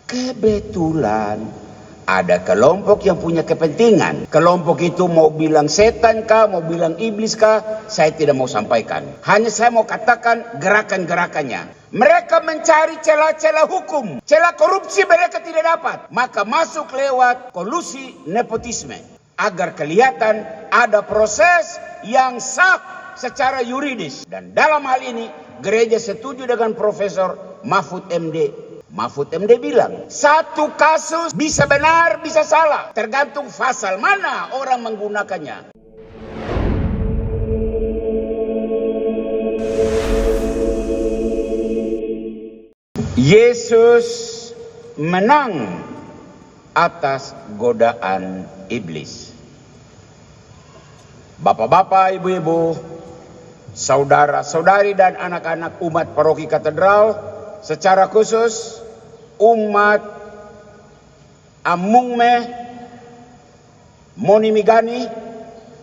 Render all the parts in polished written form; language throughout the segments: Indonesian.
Kebetulan ada kelompok yang punya kepentingan. Kelompok itu mau bilang setan kah, mau bilang iblis kah, saya tidak mau sampaikan. Hanya saya mau katakan gerakan-gerakannya. Mereka mencari celah-celah hukum, celah korupsi mereka tidak dapat. Maka masuk lewat kolusi nepotisme. Agar kelihatan ada proses yang sah secara yuridis. Dan dalam hal ini gereja setuju dengan Profesor Mahfud MD. Mahfud MD bilang, satu kasus bisa benar, bisa salah. Tergantung pasal mana orang menggunakannya. Yesus menang atas godaan iblis. Bapak-bapak, ibu-ibu, saudara-saudari dan anak-anak umat Paroki Katedral, secara khusus umat Amungme Moni Migani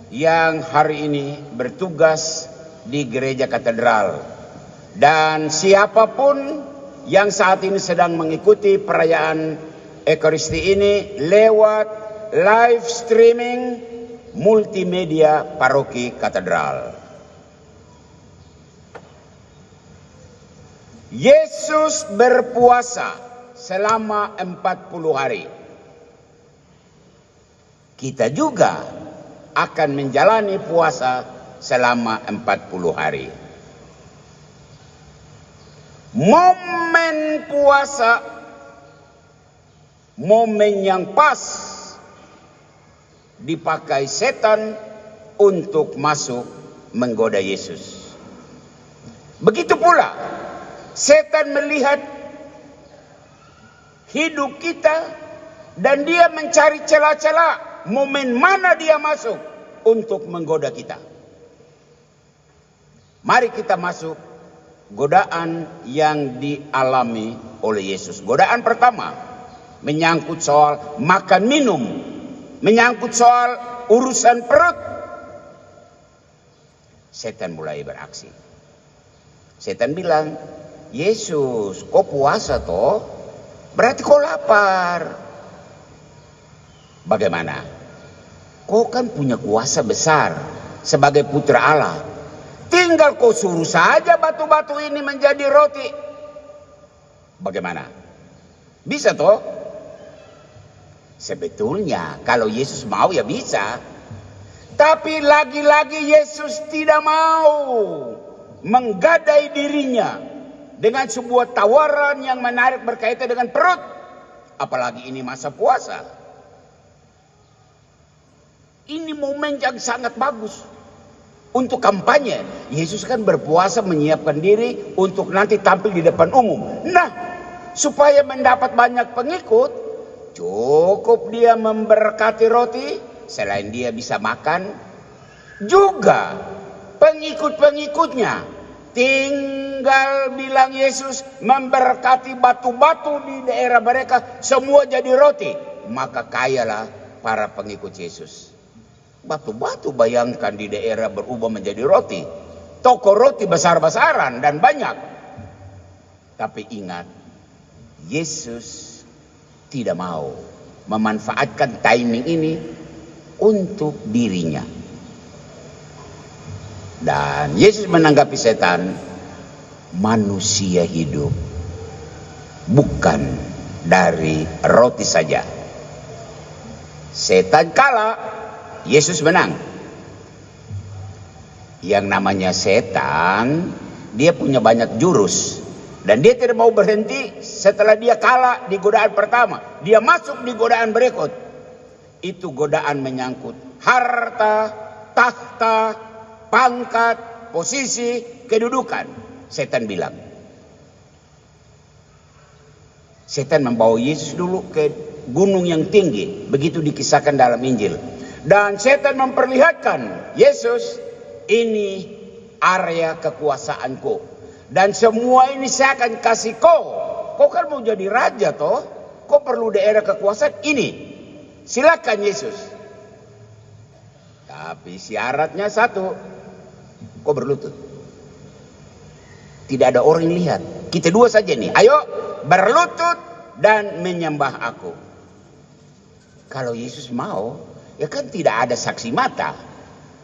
yang hari ini bertugas di gereja katedral, dan siapapun yang saat ini sedang mengikuti perayaan Ekaristi ini lewat live streaming multimedia Paroki Katedral. Yesus berpuasa selama 40 hari. Kita juga akan menjalani puasa selama 40 hari. Momen puasa, momen yang pas dipakai setan untuk masuk menggoda Yesus. Begitu pula setan melihat hidup kita dan dia mencari celah-celah momen mana dia masuk untuk menggoda kita. Mari kita masuk godaan yang dialami oleh Yesus. Godaan pertama menyangkut soal makan minum, menyangkut soal urusan perut. Setan mulai beraksi. Setan bilang, Yesus, kau puasa toh? Berarti kau lapar. Bagaimana? Kau kan punya kuasa besar sebagai putra Allah. Tinggal kau suruh saja batu-batu ini menjadi roti. Bagaimana? Bisa toh? Sebetulnya kalau Yesus mau ya bisa. Tapi lagi-lagi Yesus tidak mau menggadai dirinya dengan sebuah tawaran yang menarik berkaitan dengan perut. Apalagi ini masa puasa. Ini momen yang sangat bagus untuk kampanye. Yesus kan berpuasa menyiapkan diri untuk nanti tampil di depan umum. Nah, supaya mendapat banyak pengikut, cukup dia memberkati roti. Selain dia bisa makan, juga pengikut-pengikutnya tinggal bilang Yesus memberkati batu-batu di daerah mereka, semua jadi roti. Maka kayalah para pengikut Yesus. Batu-batu bayangkan di daerah berubah menjadi roti. Toko roti besar-besaran dan banyak. Tapi ingat, Yesus tidak mau memanfaatkan timing ini untuk dirinya. Dan Yesus menanggapi setan, manusia hidup bukan dari roti saja. Setan kalah, Yesus menang. Yang namanya setan, dia punya banyak jurus. Dan dia tidak mau berhenti setelah dia kalah di godaan pertama. Dia masuk di godaan berikut. Itu godaan menyangkut harta, tahta, pangkat, posisi, kedudukan. Setan bilang. Setan membawa Yesus dulu ke gunung yang tinggi. Begitu dikisahkan dalam Injil. Dan setan memperlihatkan Yesus, ini area kekuasaanku. Dan semua ini saya akan kasih kau. Kau kan mau jadi raja toh? Kau perlu daerah kekuasaan ini. Silakan Yesus. Tapi syaratnya satu. Kau berlutut. Tidak ada orang yang lihat. Kita dua saja nih. Ayo berlutut dan menyembah aku. Kalau Yesus mau, ya kan tidak ada saksi mata.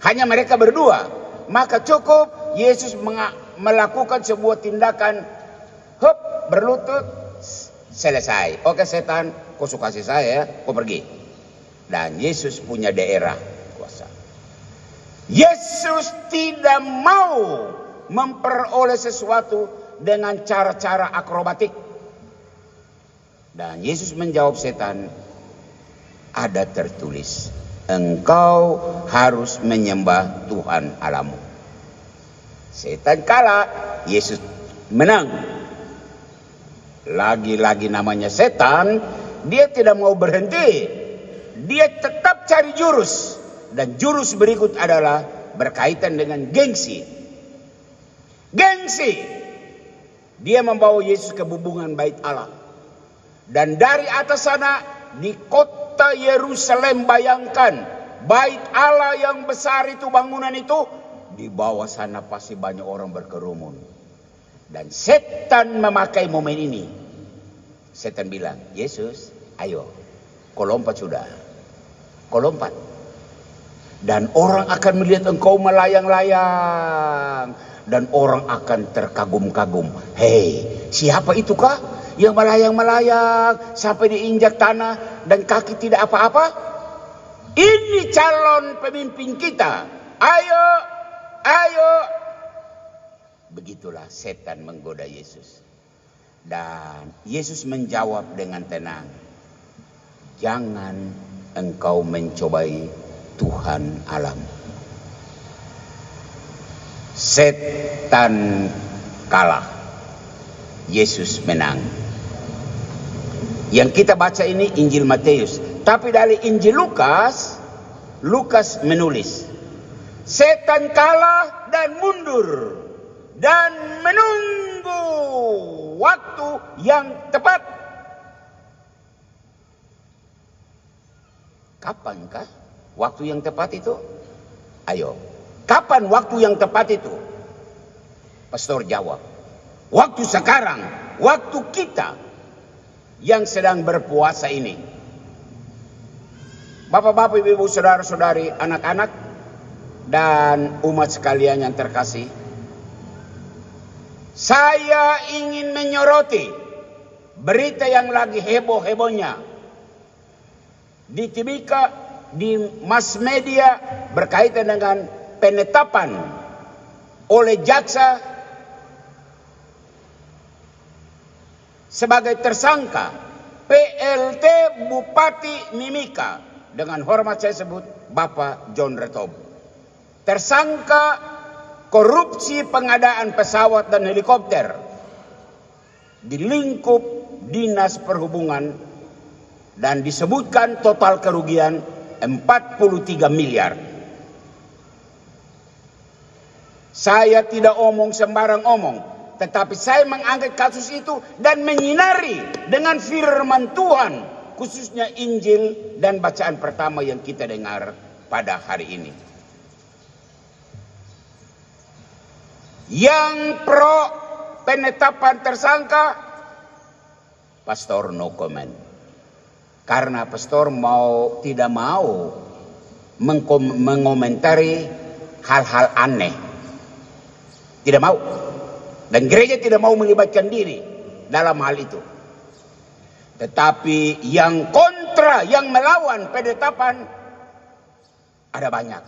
Hanya mereka berdua. Maka cukup Yesus melakukan sebuah tindakan, hop, berlutut, selesai. Oke setan, kau suka kasih saya ya, kau pergi. Dan Yesus punya daerah kuasa. Yesus tidak mau memperoleh sesuatu dengan cara-cara akrobatik. Dan Yesus menjawab setan, ada tertulis, engkau harus menyembah Tuhan Allahmu. Setan kalah, Yesus menang. Lagi-lagi namanya setan, dia tidak mau berhenti. Dia tetap cari jurus. Dan jurus berikut adalah berkaitan dengan gengsi. Gengsi. Dia membawa Yesus ke bubungan bait Allah. Dan dari atas sana, di kota Yerusalem, bayangkan, bait Allah yang besar itu, bangunan itu, di bawah sana pasti banyak orang berkerumun. Dan setan memakai momen ini. Setan bilang, Yesus, ayo, kau lompat sudah. Kau lompat. Dan orang akan melihat engkau melayang-layang. Dan orang akan terkagum-kagum. Hei, siapa itu kah yang melayang-melayang sampai diinjak tanah dan kaki tidak apa-apa? Ini calon pemimpin kita. Ayo, ayo. Begitulah setan menggoda Yesus. Dan Yesus menjawab dengan tenang. Jangan engkau mencobai Tuhan Allahmu. Setan kalah. Yesus menang. Yang kita baca ini Injil Matius. Tapi dari Injil Lukas, Lukas menulis, setan kalah dan mundur. Dan menunggu waktu yang tepat. Kapankah waktu yang tepat itu? Ayo, kapan waktu yang tepat itu? Pastor jawab, waktu sekarang, waktu kita yang sedang berpuasa ini. Bapak-bapak, ibu-ibu, saudara-saudari, anak-anak, dan umat sekalian yang terkasih, saya ingin menyoroti berita yang lagi heboh-hebohnya di Timika, di mass media berkaitan dengan penetapan oleh jaksa sebagai tersangka PLT Bupati Mimika, dengan hormat saya sebut Bapak John Retob, tersangka korupsi pengadaan pesawat dan helikopter di lingkup Dinas Perhubungan, dan disebutkan total kerugian 43 miliar. Saya tidak omong sembarang omong, tetapi saya mengangkat kasus itu dan menyinari dengan firman Tuhan, khususnya Injil dan bacaan pertama yang kita dengar pada hari ini. Yang pro penetapan tersangka, pastor no comment. Karena pastor tidak mau mengomentari hal-hal aneh. Tidak mau. Dan gereja tidak mau melibatkan diri dalam hal itu. Tetapi yang kontra, yang melawan penetapan, ada banyak.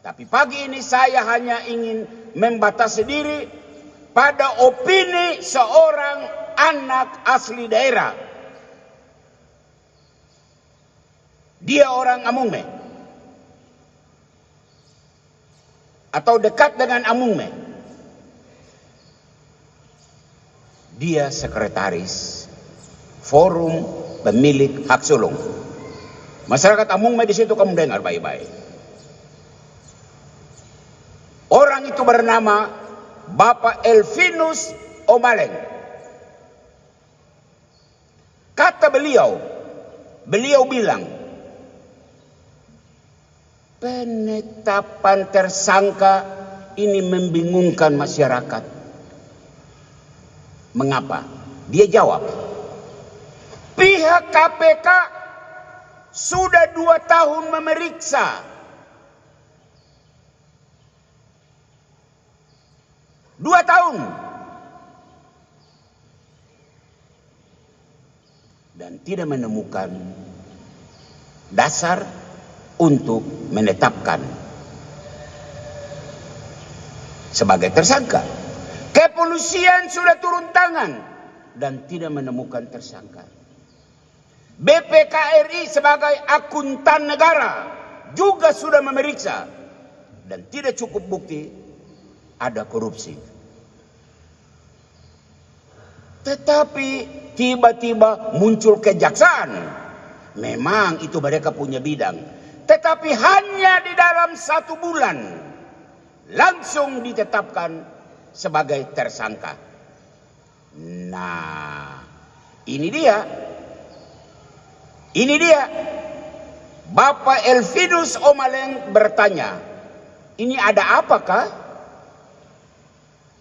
Tapi pagi ini saya hanya ingin membatasi diri pada opini seorang anak asli daerah. Dia orang Amungme, atau dekat dengan Amungme. Dia sekretaris Forum Pemilik Hak Sulung. Masyarakat Amungme di situ kamu dengar baik-baik. Orang itu bernama Bapak Elvinus Omaleng. Kata beliau bilang, penetapan tersangka ini membingungkan masyarakat. Mengapa? Dia jawab, Pihak KPK sudah 2 tahun memeriksa. 2 tahun. Dan tidak menemukan dasar untuk menetapkan sebagai tersangka. Kepolisian sudah turun tangan dan tidak menemukan tersangka. BPKRI sebagai akuntan negara juga sudah memeriksa dan tidak cukup bukti ada korupsi. Tetapi tiba-tiba muncul kejaksaan. Memang itu mereka punya bidang. Tetapi hanya di dalam 1 bulan langsung ditetapkan sebagai tersangka. Nah, ini dia. Bapak Elvinus Omaleng bertanya, ini ada apakah?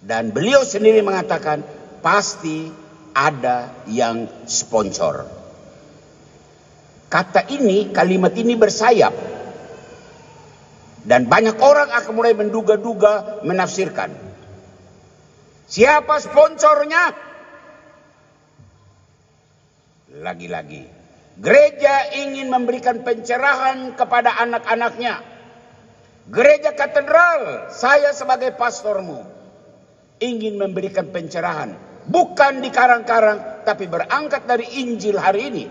Dan beliau sendiri mengatakan, pasti ada yang sponsor. Kalimat ini bersayap. Dan banyak orang akan mulai menduga-duga, menafsirkan. Siapa sponsornya? Lagi-lagi. Gereja ingin memberikan pencerahan kepada anak-anaknya. Gereja katedral, saya sebagai pastormu, ingin memberikan pencerahan. Bukan di karang-karang, tapi berangkat dari Injil hari ini.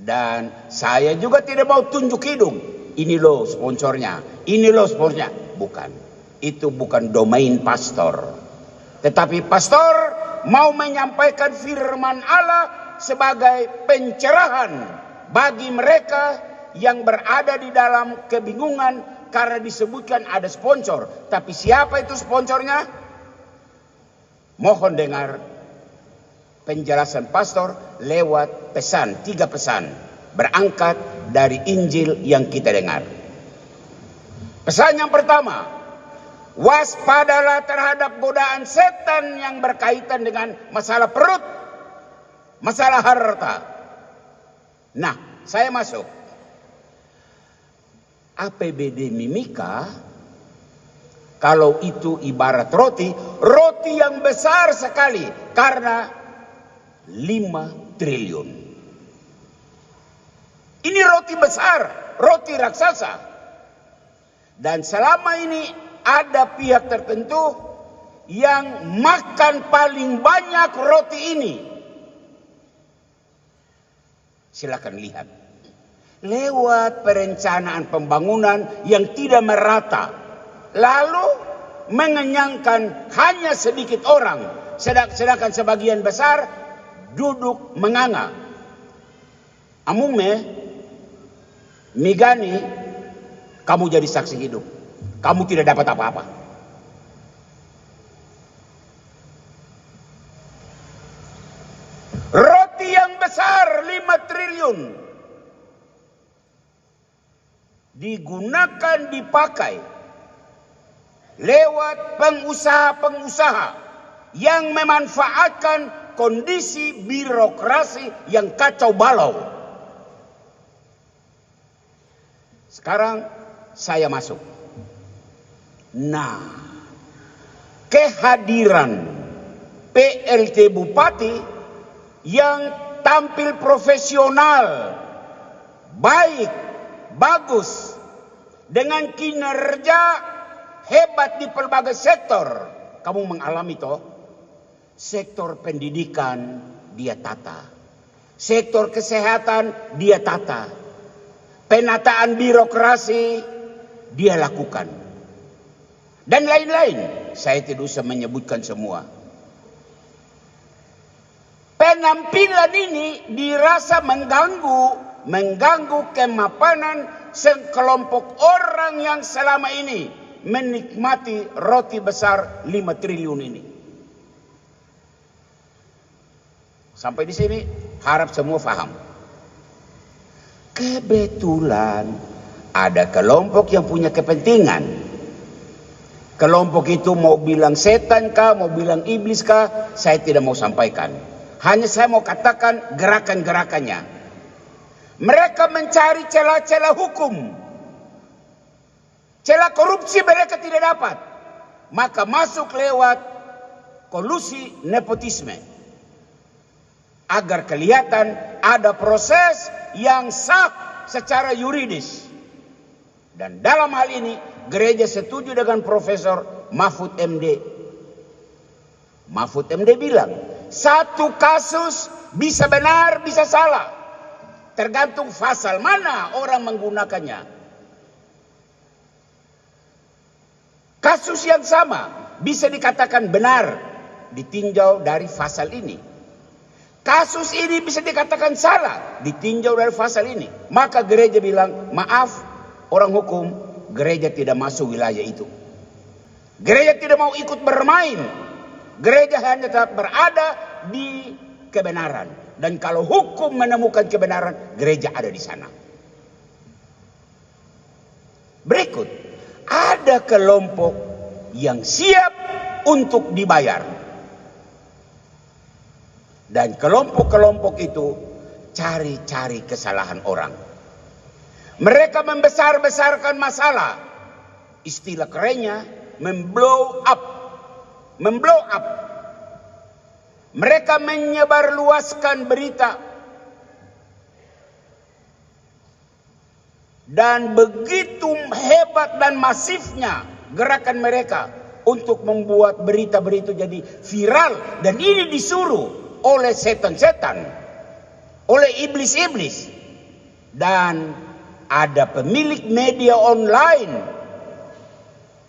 Dan saya juga tidak mau tunjuk hidung. Ini loh sponsornya, ini loh sponsornya. Bukan. Itu bukan domain pastor. Tetapi pastor mau menyampaikan firman Allah sebagai pencerahan bagi mereka yang berada di dalam kebingungan karena disebutkan ada sponsor. Tapi siapa itu sponsornya? Mohon dengar penjelasan pastor lewat pesan, 3 pesan berangkat dari Injil yang kita dengar. Pesan yang pertama, waspadalah terhadap godaan setan yang berkaitan dengan masalah perut, masalah harta. Nah, saya masuk. APBD Mimika, kalau itu ibarat roti yang besar sekali karena 5 triliun. Ini roti besar, roti raksasa. Dan selama ini ada pihak tertentu yang makan paling banyak roti ini. Silakan lihat. Lewat perencanaan pembangunan yang tidak merata. Lalu mengenyangkan hanya sedikit orang. Sedangkan sebagian besar duduk menganga. Amume, Migani, kamu jadi saksi hidup. Kamu tidak dapat apa-apa. Roti yang besar 5 triliun digunakan, dipakai lewat pengusaha-pengusaha yang memanfaatkan kondisi birokrasi yang kacau balau. Sekarang saya masuk. Nah, kehadiran PLT Bupati yang tampil profesional, baik, bagus, dengan kinerja hebat di berbagai sektor. Kamu mengalami toh? Sektor pendidikan dia tata, sektor kesehatan dia tata, penataan birokrasi dia lakukan, dan lain-lain. Saya tidak usah menyebutkan semua. Penampilan ini dirasa mengganggu kemapanan sekelompok orang yang selama ini menikmati roti besar 5 triliun ini. Sampai di sini harap semua paham. Kebetulan ada kelompok yang punya kepentingan. Kelompok itu mau bilang setan kah, mau bilang iblis kah, saya tidak mau sampaikan. Hanya saya mau katakan gerakan-gerakannya. Mereka mencari celah-celah hukum. Celah korupsi mereka tidak dapat. Maka masuk lewat kolusi nepotisme. Agar kelihatan ada proses yang sah secara yuridis. Dan dalam hal ini gereja setuju dengan Profesor Mahfud MD. Mahfud MD bilang, satu kasus bisa benar, bisa salah. Tergantung pasal mana orang menggunakannya. Kasus yang sama bisa dikatakan benar ditinjau dari pasal ini. Kasus ini bisa dikatakan salah ditinjau dari pasal ini. Maka gereja bilang, maaf orang hukum, gereja tidak masuk wilayah itu. Gereja tidak mau ikut bermain. Gereja hanya tetap berada di kebenaran. Dan kalau hukum menemukan kebenaran, gereja ada di sana. Berikut, ada kelompok yang siap untuk dibayar. Dan kelompok-kelompok itu cari-cari kesalahan orang. Mereka membesar-besarkan masalah. Istilah kerennya, memblow up. Memblow up. Mereka menyebarluaskan berita. Dan begitu hebat dan masifnya gerakan mereka untuk membuat berita-berita jadi viral. Dan ini disuruh oleh setan-setan, oleh iblis-iblis. Dan ada pemilik media online,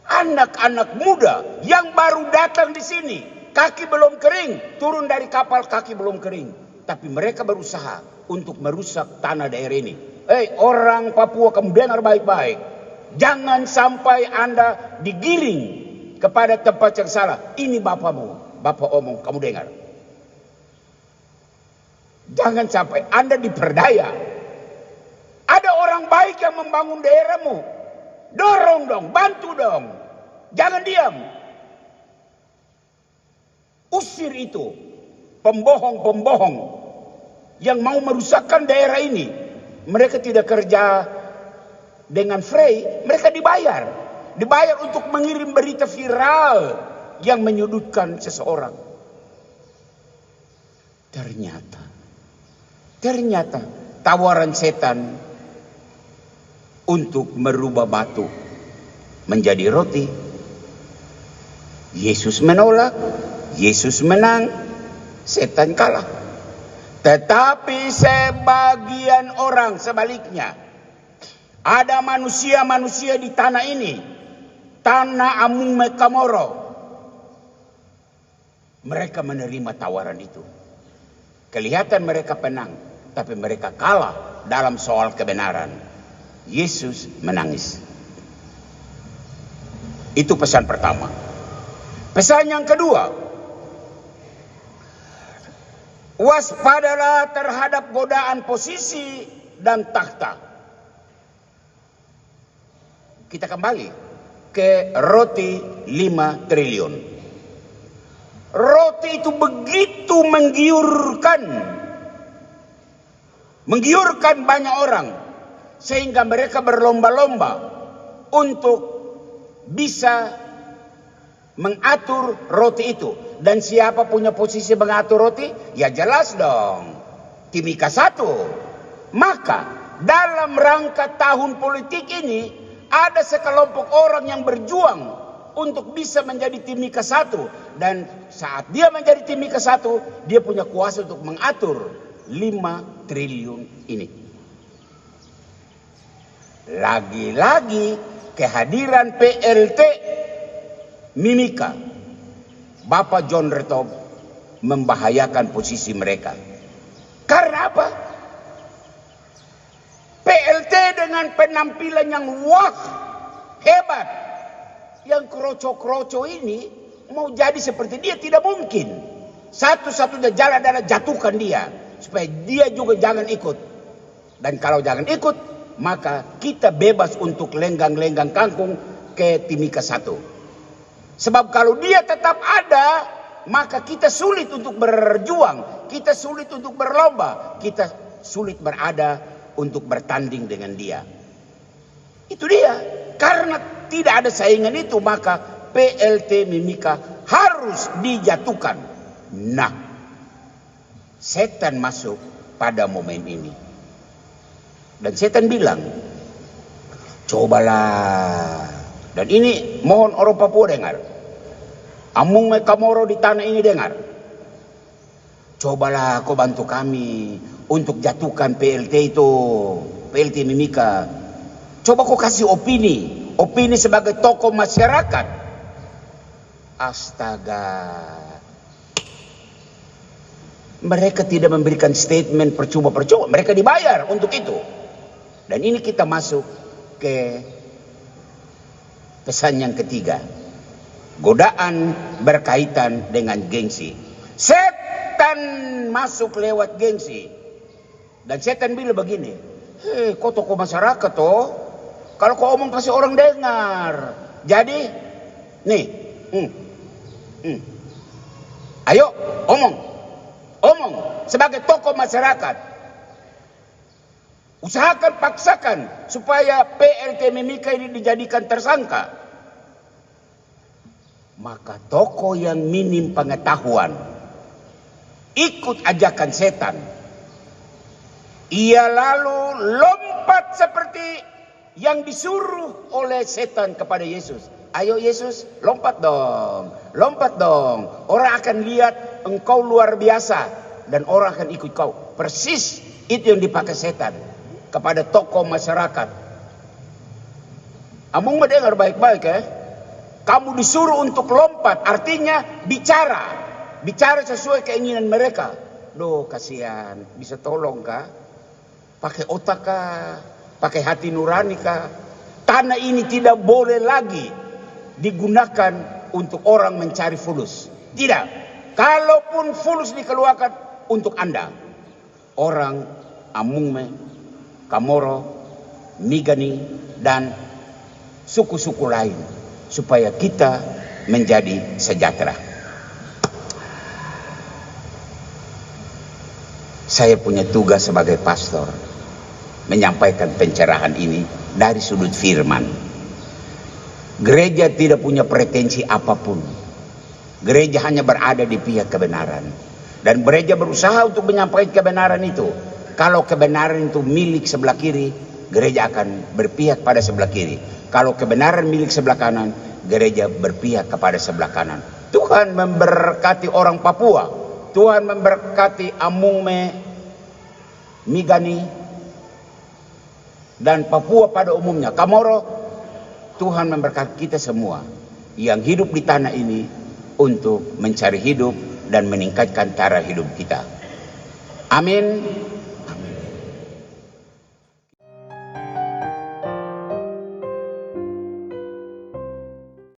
anak-anak muda yang baru datang di sini. Kaki belum kering, turun dari kapal kaki belum kering. Tapi mereka berusaha untuk merusak tanah daerah ini. Orang Papua, kamu dengar baik-baik. Jangan sampai Anda digiring kepada tempat yang salah. Ini bapakmu, bapak omong, kamu dengar. Jangan sampai Anda diperdaya. Ada orang baik yang membangun daerahmu. Dorong dong, bantu dong. Jangan diam. Usir itu pembohong-pembohong yang mau merusakkan daerah ini. Mereka tidak kerja dengan free, mereka dibayar. Dibayar untuk mengirim berita viral yang menyudutkan seseorang. Ternyata tawaran setan untuk merubah batu menjadi roti. Yesus menolak. Yesus menang, setan kalah. Tetapi sebagian orang sebaliknya. Ada manusia-manusia di tanah ini. Tanah Amume Kamoro. Mereka menerima tawaran itu. Kelihatan mereka menang. Tapi mereka kalah dalam soal kebenaran. Yesus menangis. Itu pesan pertama. Pesan yang kedua. Waspadalah terhadap godaan posisi dan takhta. Kita kembali ke roti 5 triliun. Roti itu begitu menggiurkan banyak orang, sehingga mereka berlomba-lomba untuk bisa mengatur roti itu. Dan siapa punya posisi mengatur roti? Ya jelas dong, Timika 1. Maka dalam rangka tahun politik ini ada sekelompok orang yang berjuang untuk bisa menjadi Timika 1. Dan saat dia menjadi Timika 1, dia punya kuasa untuk mengatur 5 triliun ini. Lagi-lagi kehadiran PLT Mimika, Bapak John Retop, membahayakan posisi mereka. Karena apa? PLT dengan penampilan yang wah, hebat. Yang kroco-kroco ini mau jadi seperti dia tidak mungkin. Satu-satunya jalan adalah jatuhkan dia, supaya dia juga jangan ikut. Dan kalau jangan ikut, maka kita bebas untuk lenggang-lenggang kangkung ke Timika 1. Sebab kalau dia tetap ada, maka kita sulit untuk berjuang, kita sulit untuk berlomba, kita sulit berada untuk bertanding dengan dia. Itu dia. Karena tidak ada saingan itu, maka PLT Mimika harus dijatuhkan. Nah, setan masuk pada momen ini. Dan setan bilang, cobalah. Dan ini mohon orang Papua dengar. Amung me Kamoro di tanah ini dengar. Cobalah kau bantu kami untuk jatuhkan PLT itu, PLT Mimika. Coba kau kasih opini sebagai tokoh masyarakat. Astaga. Mereka tidak memberikan statement percuma-percuma, mereka dibayar untuk itu. Dan ini kita masuk ke pesan yang ketiga. Godaan berkaitan dengan gengsi. Setan masuk lewat gengsi. Dan setan bilang begini, hei kau tokoh masyarakat toh, kalau kau omong pasti orang dengar. Jadi, nih, ayo omong sebagai tokoh masyarakat. Usahakan, paksakan supaya PLT Mimika ini dijadikan tersangka. Maka tokoh yang minim pengetahuan ikut ajakan setan. Ia lalu lompat seperti yang disuruh oleh setan kepada Yesus. Ayo Yesus, lompat dong, lompat dong. Orang akan lihat engkau luar biasa dan orang akan ikut kau. Persis itu yang dipakai setan kepada tokoh masyarakat. Amung mendengar baik-baik ya. Kamu disuruh untuk lompat, artinya bicara sesuai keinginan mereka. Duh kasihan, bisa tolong kah? Pakai otak kah? Pakai hati nurani kah? Tanah ini tidak boleh lagi digunakan untuk orang mencari fulus. Tidak. Kalaupun fulus dikeluarkan untuk Anda, orang Amungme, Kamoro, Migani, dan suku-suku lain, supaya kita menjadi sejahtera. Saya punya tugas sebagai pastor menyampaikan pencerahan ini dari sudut firman. Gereja tidak punya pretensi apapun. Gereja hanya berada di pihak kebenaran. Dan gereja berusaha untuk menyampaikan kebenaran itu. Kalau kebenaran itu milik sebelah kiri, gereja akan berpihak pada sebelah kiri. Kalau kebenaran milik sebelah kanan, gereja berpihak kepada sebelah kanan. Tuhan memberkati orang Papua. Tuhan memberkati Amungme, Migani, dan Papua pada umumnya. Kamoro, Tuhan memberkati kita semua yang hidup di tanah ini untuk mencari hidup dan meningkatkan taraf hidup kita. Amin.